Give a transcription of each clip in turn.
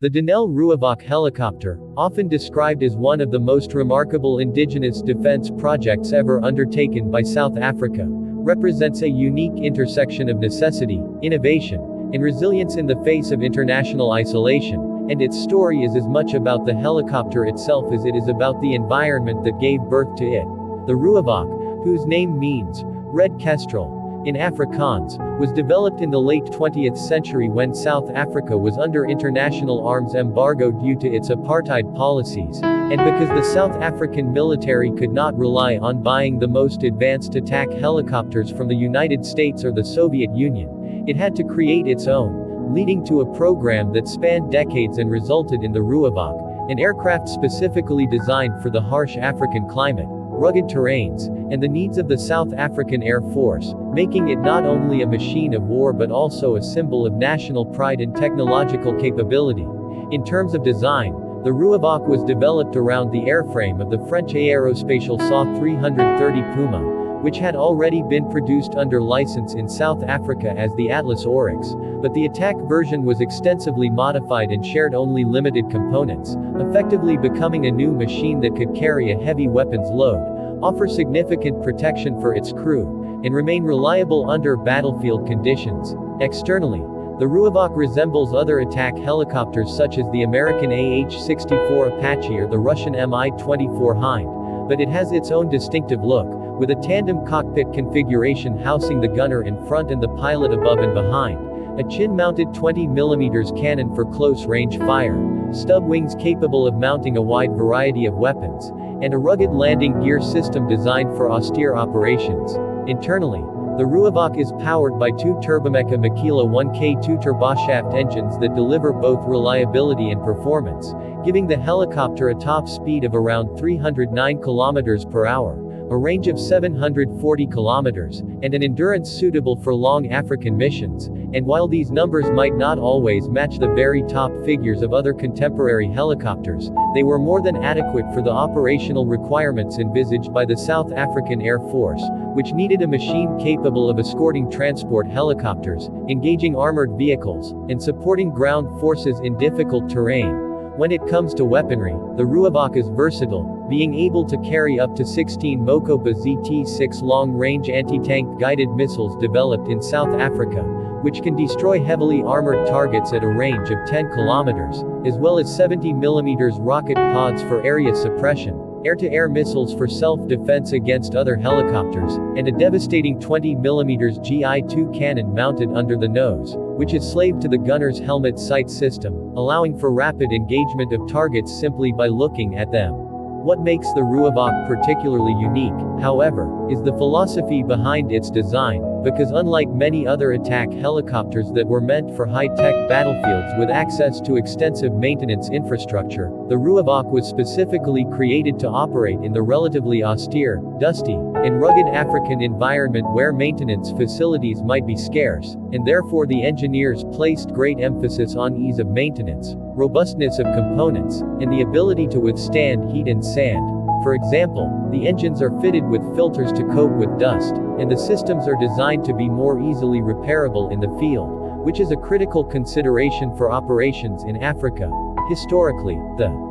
The Denel Rooivalk helicopter, often described as one of the most remarkable indigenous defense projects ever undertaken by South Africa, represents a unique intersection of necessity, innovation, and resilience in the face of international isolation, and its story is as much about the helicopter itself as it is about the environment that gave birth to it. The Rooivalk, whose name means red kestrel in Afrikaans, was developed in the late 20th century when South Africa was under international arms embargo due to its apartheid policies, and because the South African military could not rely on buying the most advanced attack helicopters from the United States or the Soviet Union. It had to create its own, leading to a program that spanned decades and resulted in the Rooivalk, an aircraft specifically designed for the harsh African climate, rugged terrains, and the needs of the South African Air Force, making it not only a machine of war but also a symbol of national pride and technological capability. In terms of design, the Rooivalk was developed around the airframe of the French aerospatial SAW 330 Puma, which had already been produced under license in South Africa as the Atlas Oryx, but the attack version was extensively modified and shared only limited components, effectively becoming a new machine that could carry a heavy weapons load, offer significant protection for its crew, and remain reliable under battlefield conditions. Externally, the Rooivalk resembles other attack helicopters such as the American AH-64 Apache or the Russian Mi-24 Hind, but it has its own distinctive look, with a tandem cockpit configuration housing the gunner in front and the pilot above and behind, a chin-mounted 20mm cannon for close-range fire, stub wings capable of mounting a wide variety of weapons, and a rugged landing gear system designed for austere operations. Internally, the Rooivalk is powered by two Turbomeca Makila 1K2 turboshaft engines that deliver both reliability and performance, giving the helicopter a top speed of around 309 km per hour, a range of 740 kilometers, and an endurance suitable for long African missions. And while these numbers might not always match the very top figures of other contemporary helicopters, they were more than adequate for the operational requirements envisaged by the South African Air Force, which needed a machine capable of escorting transport helicopters, engaging armored vehicles, and supporting ground forces in difficult terrain. When it comes to weaponry, the Rooivalk is versatile, being able to carry up to 16 Mokopa ZT-6 long-range anti-tank guided missiles developed in South Africa, which can destroy heavily armored targets at a range of 10 kilometers, as well as 70mm rocket pods for area suppression, air-to-air missiles for self-defense against other helicopters, and a devastating 20mm GI-2 cannon mounted under the nose, which is slaved to the gunner's helmet sight system, allowing for rapid engagement of targets simply by looking at them. What makes the Rooivalk particularly unique, however, is the philosophy behind its design, because unlike many other attack helicopters that were meant for high-tech battlefields with access to extensive maintenance infrastructure, the Rooivalk was specifically created to operate in the relatively austere, dusty, and rugged African environment where maintenance facilities might be scarce, and therefore the engineers placed great emphasis on ease of maintenance, robustness of components, and the ability to withstand heat and sand. For example, the engines are fitted with filters to cope with dust, and the systems are designed to be more easily repairable in the field, which is a critical consideration for operations in Africa. Historically, the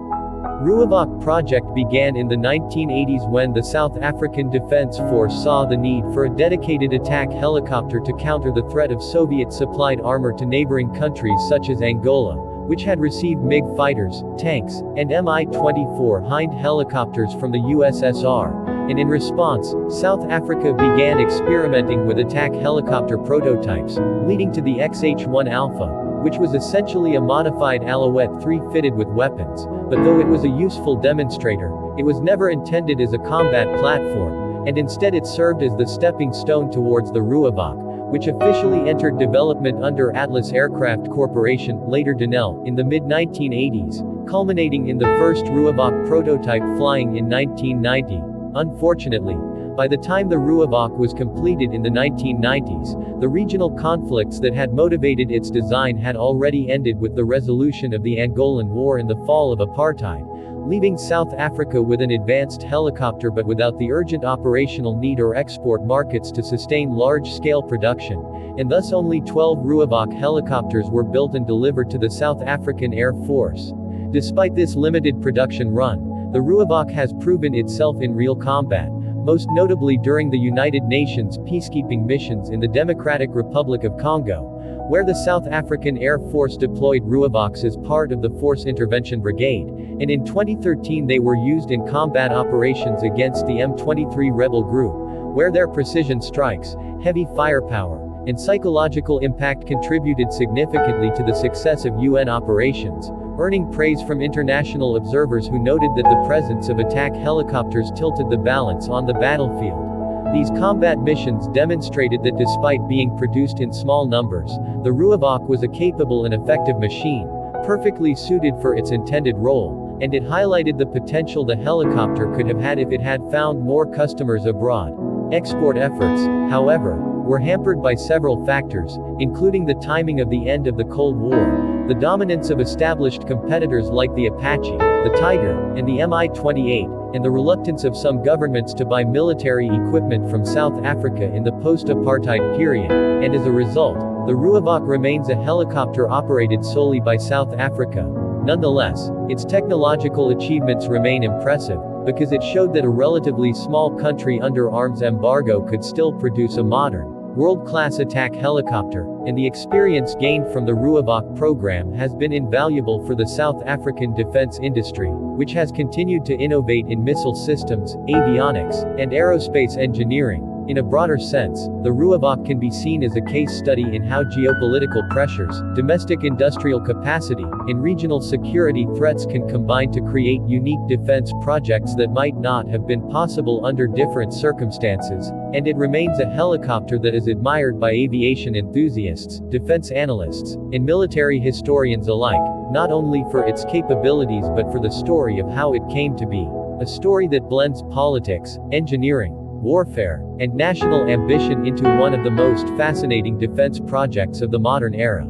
Rooivalk project began in the 1980s when the South African Defense Force saw the need for a dedicated attack helicopter to counter the threat of Soviet-supplied armor to neighboring countries such as Angola, which had received MiG fighters, tanks, and Mi-24 Hind helicopters from the USSR, and in response, South Africa began experimenting with attack helicopter prototypes, leading to the XH-1 Alpha, which was essentially a modified Alouette 3 fitted with weapons, but though it was a useful demonstrator, it was never intended as a combat platform, and instead it served as the stepping stone towards the Rooivalk, which officially entered development under Atlas Aircraft Corporation, later Denel, in the mid-1980s, culminating in the first Rooivalk prototype flying in 1990. Unfortunately, By the time the Rooivalk was completed in the 1990s, the regional conflicts that had motivated its design had already ended with the resolution of the Angolan War and the fall of apartheid, leaving South Africa with an advanced helicopter but without the urgent operational need or export markets to sustain large-scale production, and thus only 12 Rooivalk helicopters were built and delivered to the South African Air Force. Despite this limited production run, the Rooivalk has proven itself in real combat, most notably during the United Nations peacekeeping missions in the Democratic Republic of Congo, where the South African Air Force deployed Rooivalks as part of the Force Intervention Brigade, and in 2013 they were used in combat operations against the M23 rebel group, where their precision strikes, heavy firepower, and psychological impact contributed significantly to the success of UN operations, earning praise from international observers who noted that the presence of attack helicopters tilted the balance on the battlefield. These combat missions demonstrated that despite being produced in small numbers, the Rooivalk was a capable and effective machine, perfectly suited for its intended role, and it highlighted the potential the helicopter could have had if it had found more customers abroad. Export efforts, however, were hampered by several factors, including the timing of the end of the Cold War, the dominance of established competitors like the Apache, the Tiger, and the Mi-28, and the reluctance of some governments to buy military equipment from South Africa in the post-apartheid period, and as a result, the Rooivalk remains a helicopter operated solely by South Africa. Nonetheless, its technological achievements remain impressive, because it showed that a relatively small country under arms embargo could still produce a modern, world-class attack helicopter, and the experience gained from the Rooivalk program has been invaluable for the South African defense industry, which has continued to innovate in missile systems, avionics, and aerospace engineering. In a broader sense, the Rooivalk can be seen as a case study in how geopolitical pressures, domestic industrial capacity, and regional security threats can combine to create unique defense projects that might not have been possible under different circumstances, and it remains a helicopter that is admired by aviation enthusiasts, defense analysts, and military historians alike, not only for its capabilities but for the story of how it came to be. A story that blends politics, engineering, warfare, and national ambition into one of the most fascinating defense projects of the modern era.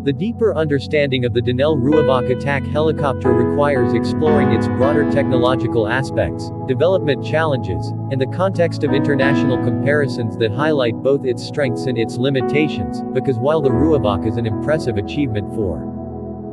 The deeper understanding of the Denel Rooivalk attack helicopter requires exploring its broader technological aspects, development challenges, and the context of international comparisons that highlight both its strengths and its limitations, because while the Rooivalk is an impressive achievement for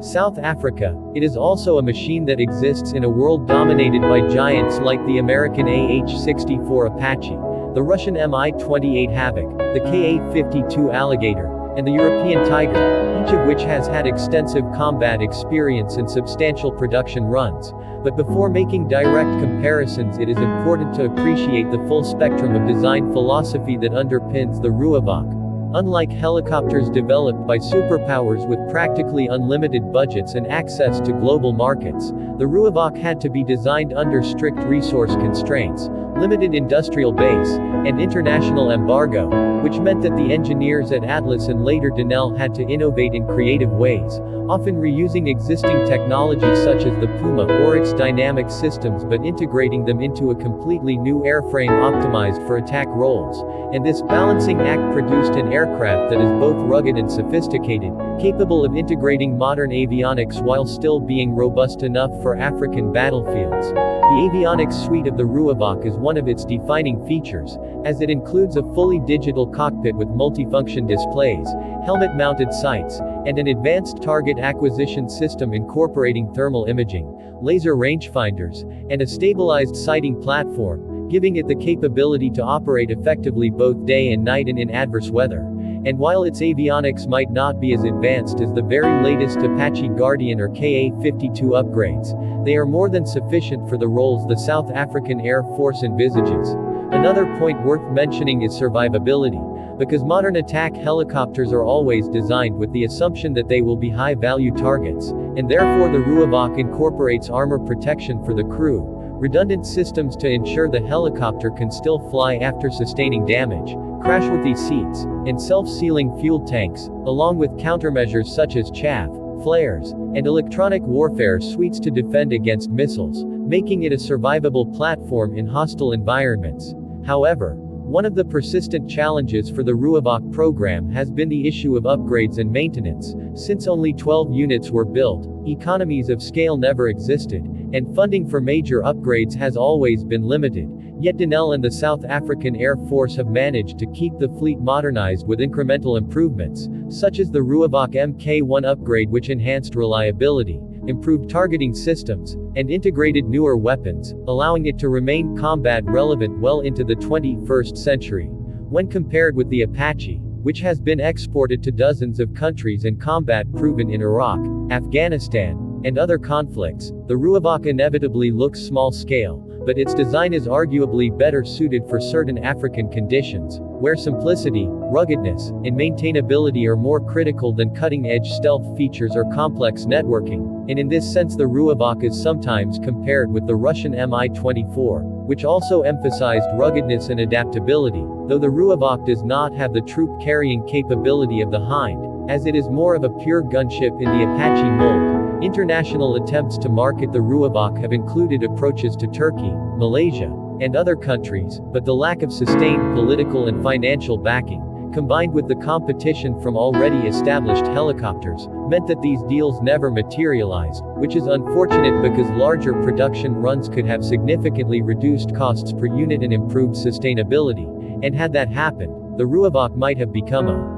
South Africa, it is also a machine that exists in a world dominated by giants like the American AH-64 Apache, the Russian Mi-28 Havoc, the Ka-52 Alligator, and the European Tiger, each of which has had extensive combat experience and substantial production runs. But before making direct comparisons, it is important to appreciate the full spectrum of design philosophy that underpins the Rooivalk. Unlike helicopters developed by superpowers with practically unlimited budgets and access to global markets, the Rooivalk had to be designed under strict resource constraints, limited industrial base, and international embargo, which meant that the engineers at Atlas and later Denel had to innovate in creative ways, often reusing existing technologies such as the Puma Oryx dynamic systems but integrating them into a completely new airframe optimized for attack roles, and this balancing act produced an aircraft that is both rugged and sophisticated, capable of integrating modern avionics while still being robust enough for African battlefields. The avionics suite of the Rooivalk is one of its defining features, as it includes a fully digital cockpit with multifunction displays, helmet-mounted sights, and an advanced target acquisition system incorporating thermal imaging, laser rangefinders, and a stabilized sighting platform, giving it the capability to operate effectively both day and night and in adverse weather. And while its avionics might not be as advanced as the very latest Apache Guardian or Ka-52 upgrades, they are more than sufficient for the roles the South African Air Force envisages. Another point worth mentioning is survivability, because modern attack helicopters are always designed with the assumption that they will be high-value targets, and therefore the Rooivalk incorporates armor protection for the crew, redundant systems to ensure the helicopter can still fly after sustaining damage, crashworthy seats, and self-sealing fuel tanks, along with countermeasures such as chaff, flares, and electronic warfare suites to defend against missiles, making it a survivable platform in hostile environments. However, one of the persistent challenges for the Rooivalk program has been the issue of upgrades and maintenance. Since only 12 units were built, economies of scale never existed, and funding for major upgrades has always been limited. Yet Denel and the South African Air Force have managed to keep the fleet modernized with incremental improvements, such as the Rooivalk Mk1 upgrade, which enhanced reliability, improved targeting systems, and integrated newer weapons, allowing it to remain combat relevant well into the 21st century. When compared with the Apache, which has been exported to dozens of countries and combat proven in Iraq, Afghanistan, and other conflicts, the Rooivalk inevitably looks small scale, but its design is arguably better suited for certain African conditions, where simplicity, ruggedness, and maintainability are more critical than cutting-edge stealth features or complex networking, and in this sense the Rooivalk is sometimes compared with the Russian Mi-24, which also emphasized ruggedness and adaptability, though the Rooivalk does not have the troop-carrying capability of the Hind, as it is more of a pure gunship in the Apache mold. International attempts to market the Rooivalk have included approaches to Turkey, Malaysia, and other countries, but the lack of sustained political and financial backing, combined with the competition from already established helicopters, meant that these deals never materialized, which is unfortunate because larger production runs could have significantly reduced costs per unit and improved sustainability, and had that happened, the Rooivalk might have become a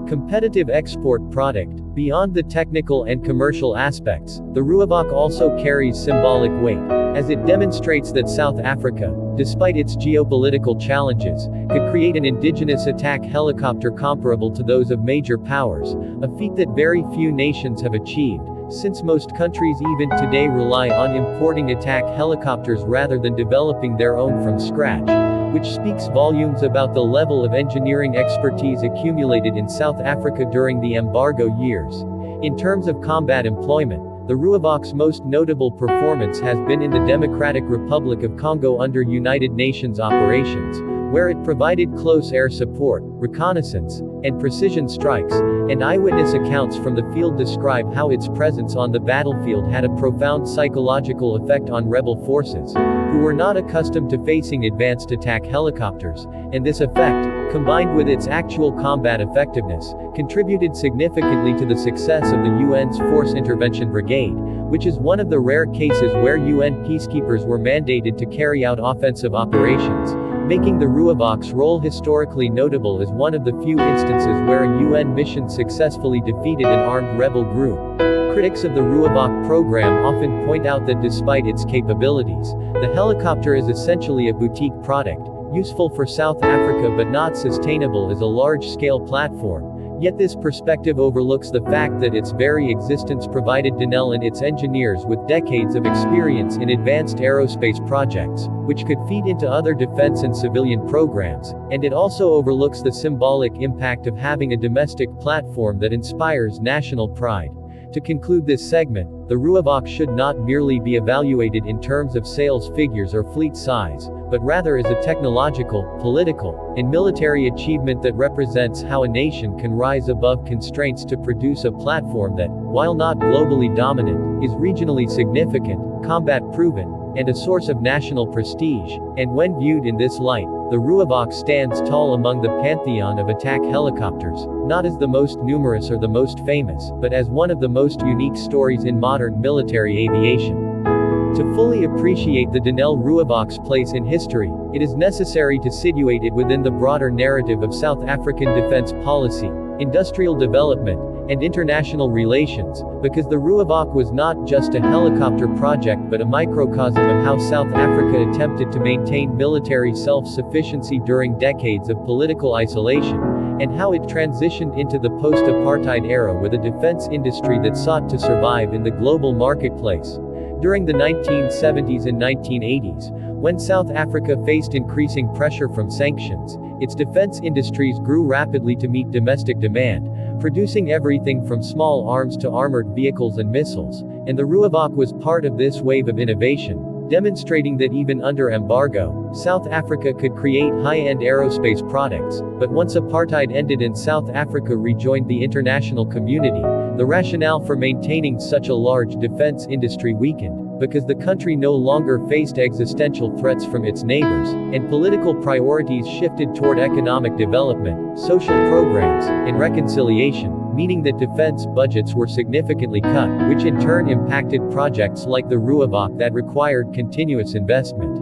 competitive export product. Beyond the technical and commercial aspects, the Rooivalk also carries symbolic weight, as it demonstrates that South Africa, despite its geopolitical challenges, could create an indigenous attack helicopter comparable to those of major powers, a feat that very few nations have achieved, since most countries even today rely on importing attack helicopters rather than developing their own from scratch, which speaks volumes about the level of engineering expertise accumulated in South Africa during the embargo years. In terms of combat employment, the Rooivalk's most notable performance has been in the Democratic Republic of Congo under United Nations operations, where it provided close air support, reconnaissance, and precision strikes, and eyewitness accounts from the field describe how its presence on the battlefield had a profound psychological effect on rebel forces, who were not accustomed to facing advanced attack helicopters, and this effect, combined with its actual combat effectiveness, contributed significantly to the success of the UN's Force Intervention Brigade, which is one of the rare cases where UN peacekeepers were mandated to carry out offensive operations, making the Rooivalk's role historically notable as one of the few instances where a UN mission successfully defeated an armed rebel group. Critics of the Rooivalk program often point out that despite its capabilities, the helicopter is essentially a boutique product, useful for South Africa but not sustainable as a large-scale platform. Yet this perspective overlooks the fact that its very existence provided Denel and its engineers with decades of experience in advanced aerospace projects, which could feed into other defense and civilian programs, and it also overlooks the symbolic impact of having a domestic platform that inspires national pride. To conclude this segment, the Rooivalk should not merely be evaluated in terms of sales figures or fleet size, but rather as a technological, political, and military achievement that represents how a nation can rise above constraints to produce a platform that, while not globally dominant, is regionally significant, combat-proven, and a source of national prestige. And when viewed in this light, the Rooivalk stands tall among the pantheon of attack helicopters, not as the most numerous or the most famous, but as one of the most unique stories in modern military aviation. To fully appreciate the Denel Rooivalk's place in history, it is necessary to situate it within the broader narrative of South African defense policy, industrial development, and international relations, because the Rooivalk was not just a helicopter project but a microcosm of how South Africa attempted to maintain military self-sufficiency during decades of political isolation, and how it transitioned into the post-apartheid era with a defense industry that sought to survive in the global marketplace. During the 1970s and 1980s, when South Africa faced increasing pressure from sanctions, its defense industries grew rapidly to meet domestic demand, producing everything from small arms to armored vehicles and missiles, and the Rooivalk was part of this wave of innovation, demonstrating that even under embargo, South Africa could create high-end aerospace products. But once apartheid ended and South Africa rejoined the international community, the rationale for maintaining such a large defense industry weakened. because the country no longer faced existential threats from its neighbors, and political priorities shifted toward economic development, social programs, and reconciliation, meaning that defense budgets were significantly cut, which in turn impacted projects like the Rooivalk that required continuous investment.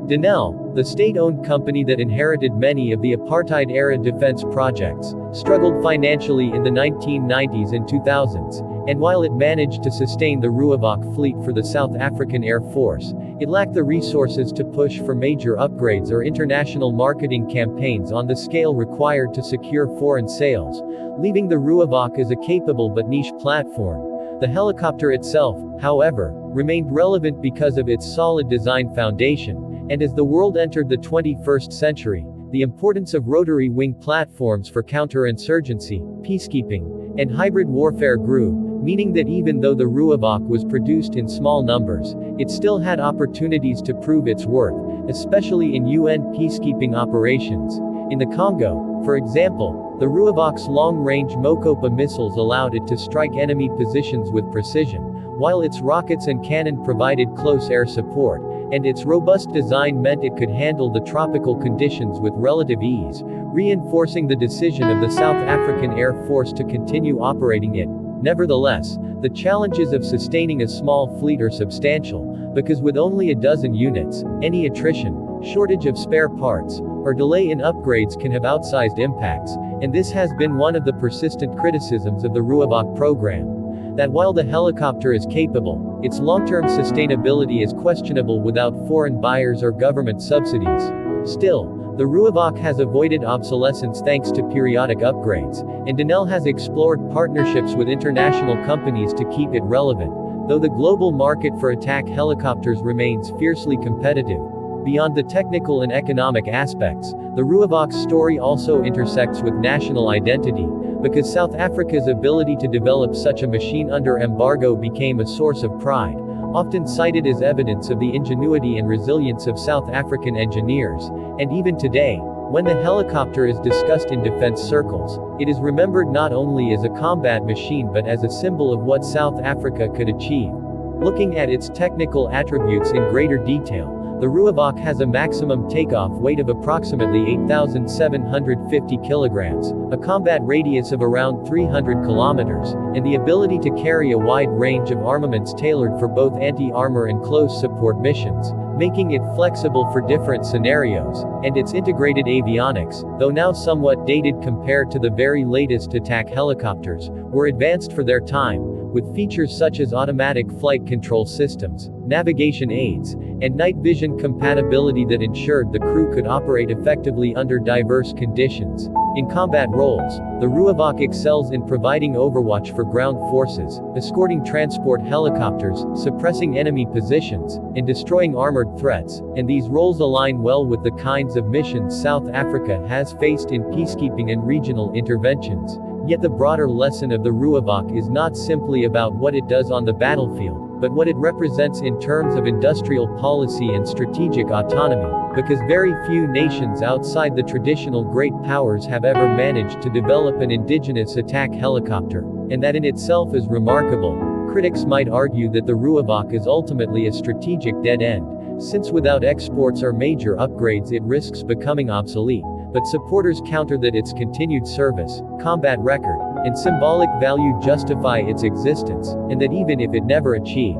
Denel, the state-owned company that inherited many of the apartheid-era defense projects, struggled financially in the 1990s and 2000s, and while it managed to sustain the Rooivalk fleet for the South African Air Force, it lacked the resources to push for major upgrades or international marketing campaigns on the scale required to secure foreign sales, leaving the Rooivalk as a capable but niche platform. The helicopter itself, however, remained relevant because of its solid design foundation, and as the world entered the 21st century, the importance of rotary wing platforms for counterinsurgency, peacekeeping, and hybrid warfare grew, meaning that even though the Rooivalk was produced in small numbers, it still had opportunities to prove its worth, especially in UN peacekeeping operations. In the Congo, for example, the Rooivalk's long-range Mokopa missiles allowed it to strike enemy positions with precision, while its rockets and cannon provided close air support, and its robust design meant it could handle the tropical conditions with relative ease, reinforcing the decision of the South African Air Force to continue operating it. Nevertheless, the challenges of sustaining a small fleet are substantial, because with only a dozen units, any attrition, shortage of spare parts, or delay in upgrades can have outsized impacts, and this has been one of the persistent criticisms of the Rooivalk program. That while the helicopter is capable, its long-term sustainability is questionable without foreign buyers or government subsidies. Still, the Rooivalk has avoided obsolescence thanks to periodic upgrades, and Denel has explored partnerships with international companies to keep it relevant, though the global market for attack helicopters remains fiercely competitive. Beyond the technical and economic aspects, the Rooivalk's story also intersects with national identity, because South Africa's ability to develop such a machine under embargo became a source of pride, often cited as evidence of the ingenuity and resilience of South African engineers, and even today, when the helicopter is discussed in defense circles, it is remembered not only as a combat machine but as a symbol of what South Africa could achieve. Looking at its technical attributes in greater detail, the Rooivalk has a maximum takeoff weight of approximately 8,750 kilograms, a combat radius of around 300 kilometers, and the ability to carry a wide range of armaments tailored for both anti-armor and close support missions, making it flexible for different scenarios, and its integrated avionics, though now somewhat dated compared to the very latest attack helicopters, were advanced for their time, with features such as automatic flight control systems, navigation aids, and night vision compatibility that ensured the crew could operate effectively under diverse conditions. In combat roles, the Rooivalk excels in providing overwatch for ground forces, escorting transport helicopters, suppressing enemy positions, and destroying armored threats, and these roles align well with the kinds of missions South Africa has faced in peacekeeping and regional interventions. Yet the broader lesson of the Rooivalk is not simply about what it does on the battlefield, but what it represents in terms of industrial policy and strategic autonomy, because very few nations outside the traditional great powers have ever managed to develop an indigenous attack helicopter, and that in itself is remarkable. Critics might argue that the Rooivalk is ultimately a strategic dead end, since without exports or major upgrades it risks becoming obsolete. But supporters counter that its continued service, combat record, and symbolic value justify its existence, and that even if it never achieved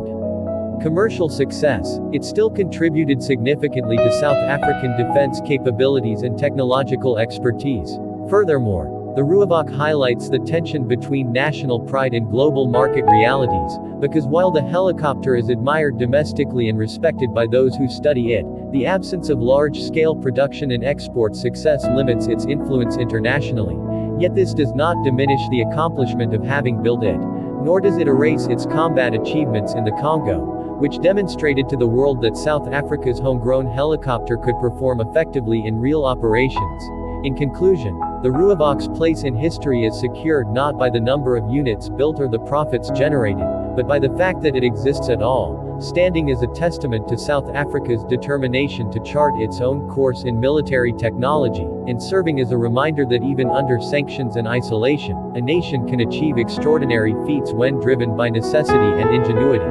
commercial success, it still contributed significantly to South African defense capabilities and technological expertise. Furthermore, the Rooivalk highlights the tension between national pride and global market realities, because while the helicopter is admired domestically and respected by those who study it, the absence of large-scale production and export success limits its influence internationally. Yet this does not diminish the accomplishment of having built it, nor does it erase its combat achievements in the Congo, which demonstrated to the world that South Africa's homegrown helicopter could perform effectively in real operations. In conclusion, the Rooivalk's place in history is secured not by the number of units built or the profits generated, but by the fact that it exists at all, standing as a testament to South Africa's determination to chart its own course in military technology, and serving as a reminder that even under sanctions and isolation, a nation can achieve extraordinary feats when driven by necessity and ingenuity.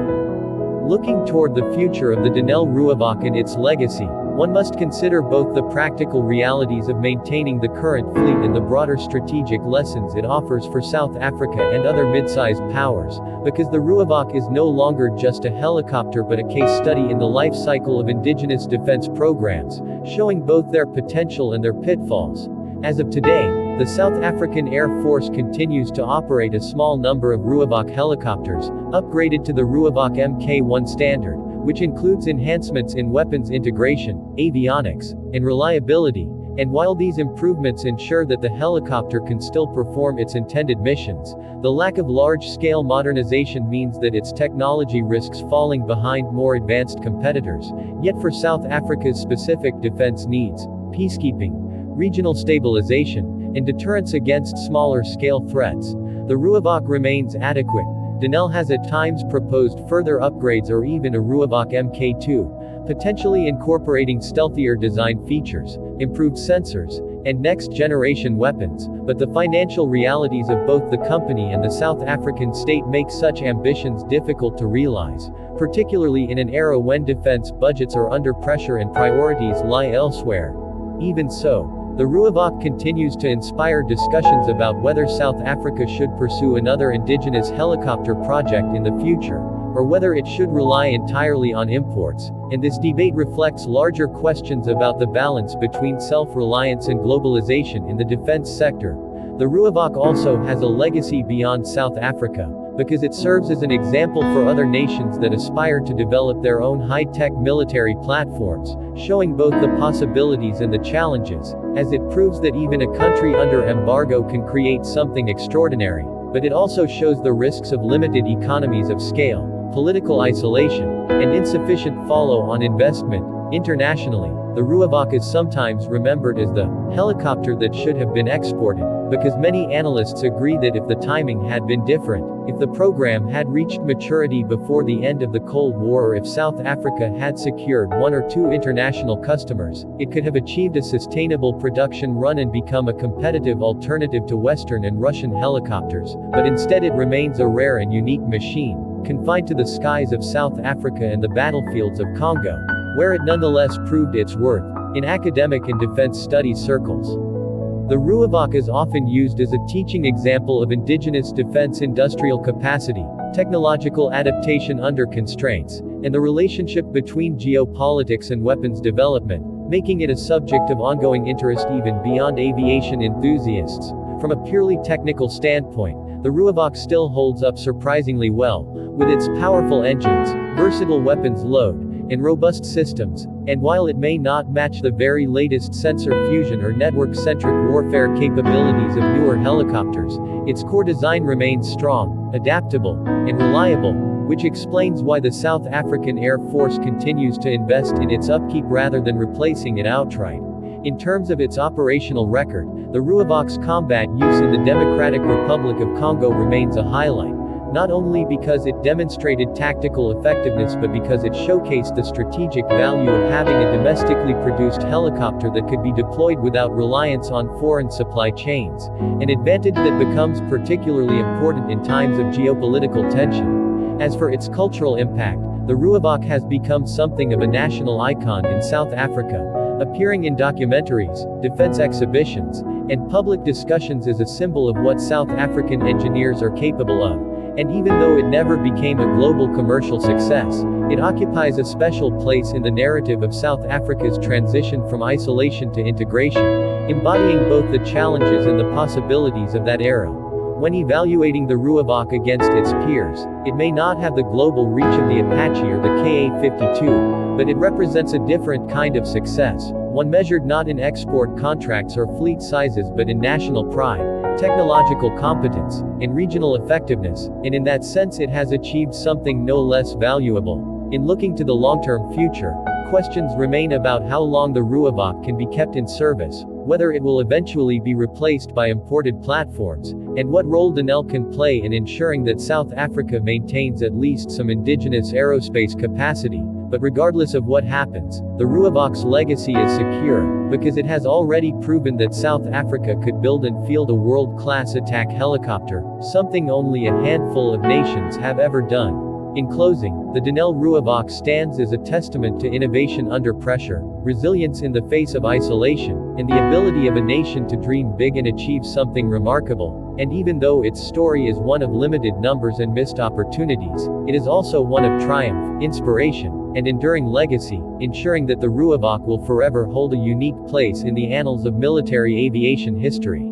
Looking toward the future of the Denel Rooivalk and its legacy, one must consider both the practical realities of maintaining the current fleet and the broader strategic lessons it offers for South Africa and other mid-sized powers, because the Rooivalk is no longer just a helicopter but a case study in the life cycle of indigenous defense programs, showing both their potential and their pitfalls. As of today, the South African Air Force continues to operate a small number of Rooivalk helicopters, upgraded to the Rooivalk Mk1 standard, which includes enhancements in weapons integration, avionics, and reliability. And while these improvements ensure that the helicopter can still perform its intended missions, the lack of large-scale modernization means that its technology risks falling behind more advanced competitors. Yet for South Africa's specific defense needs, peacekeeping, regional stabilization, and deterrence against smaller-scale threats, the Rooivalk remains adequate. Denel has at times proposed further upgrades or even a Rooivalk Mk2, potentially incorporating stealthier design features, improved sensors, and next-generation weapons, but the financial realities of both the company and the South African state make such ambitions difficult to realize, particularly in an era when defense budgets are under pressure and priorities lie elsewhere. Even so, the Rooivalk continues to inspire discussions about whether South Africa should pursue another indigenous helicopter project in the future, or whether it should rely entirely on imports, and this debate reflects larger questions about the balance between self-reliance and globalization in the defense sector. The Rooivalk also has a legacy beyond South Africa, because it serves as an example for other nations that aspire to develop their own high-tech military platforms, showing both the possibilities and the challenges, as it proves that even a country under embargo can create something extraordinary, but it also shows the risks of limited economies of scale, political isolation, and insufficient follow-on investment. Internationally, the Rooivalk is sometimes remembered as the helicopter that should have been exported, because many analysts agree that if the timing had been different, if the program had reached maturity before the end of the Cold War, or if South Africa had secured one or two international customers, it could have achieved a sustainable production run and become a competitive alternative to Western and Russian helicopters, but instead it remains a rare and unique machine, confined to the skies of South Africa and the battlefields of Congo, where it nonetheless proved its worth in academic and defense studies circles. The Rooivalk is often used as a teaching example of indigenous defense industrial capacity, technological adaptation under constraints, and the relationship between geopolitics and weapons development, making it a subject of ongoing interest even beyond aviation enthusiasts. From a purely technical standpoint, the Rooivalk still holds up surprisingly well, with its powerful engines, versatile weapons load, and robust systems, and while it may not match the very latest sensor fusion or network-centric warfare capabilities of newer helicopters, its core design remains strong, adaptable, and reliable, which explains why the South African Air Force continues to invest in its upkeep rather than replacing it outright. In terms of its operational record, the Rooivalk's combat use in the Democratic Republic of Congo remains a highlight, not only because it demonstrated tactical effectiveness but because it showcased the strategic value of having a domestically produced helicopter that could be deployed without reliance on foreign supply chains, an advantage that becomes particularly important in times of geopolitical tension. As for its cultural impact, the Rooivalk has become something of a national icon in South Africa, appearing in documentaries, defense exhibitions, and public discussions as a symbol of what South African engineers are capable of. And even though it never became a global commercial success, it occupies a special place in the narrative of South Africa's transition from isolation to integration, embodying both the challenges and the possibilities of that era. When evaluating the Rooivalk against its peers, it may not have the global reach of the Apache or the Ka-52, but it represents a different kind of success, one measured not in export contracts or fleet sizes but in national pride, technological competence, and regional effectiveness, and in that sense it has achieved something no less valuable. In looking to the long-term future, questions remain about how long the Rooivalk can be kept in service, whether it will eventually be replaced by imported platforms, and what role Denel can play in ensuring that South Africa maintains at least some indigenous aerospace capacity. But regardless of what happens, the Rooivalk's legacy is secure, because it has already proven that South Africa could build and field a world-class attack helicopter, something only a handful of nations have ever done. In closing, the Denel Rooivalk stands as a testament to innovation under pressure, resilience in the face of isolation, and the ability of a nation to dream big and achieve something remarkable. And even though its story is one of limited numbers and missed opportunities, it is also one of triumph, inspiration, and enduring legacy, ensuring that the Rooivalk will forever hold a unique place in the annals of military aviation history.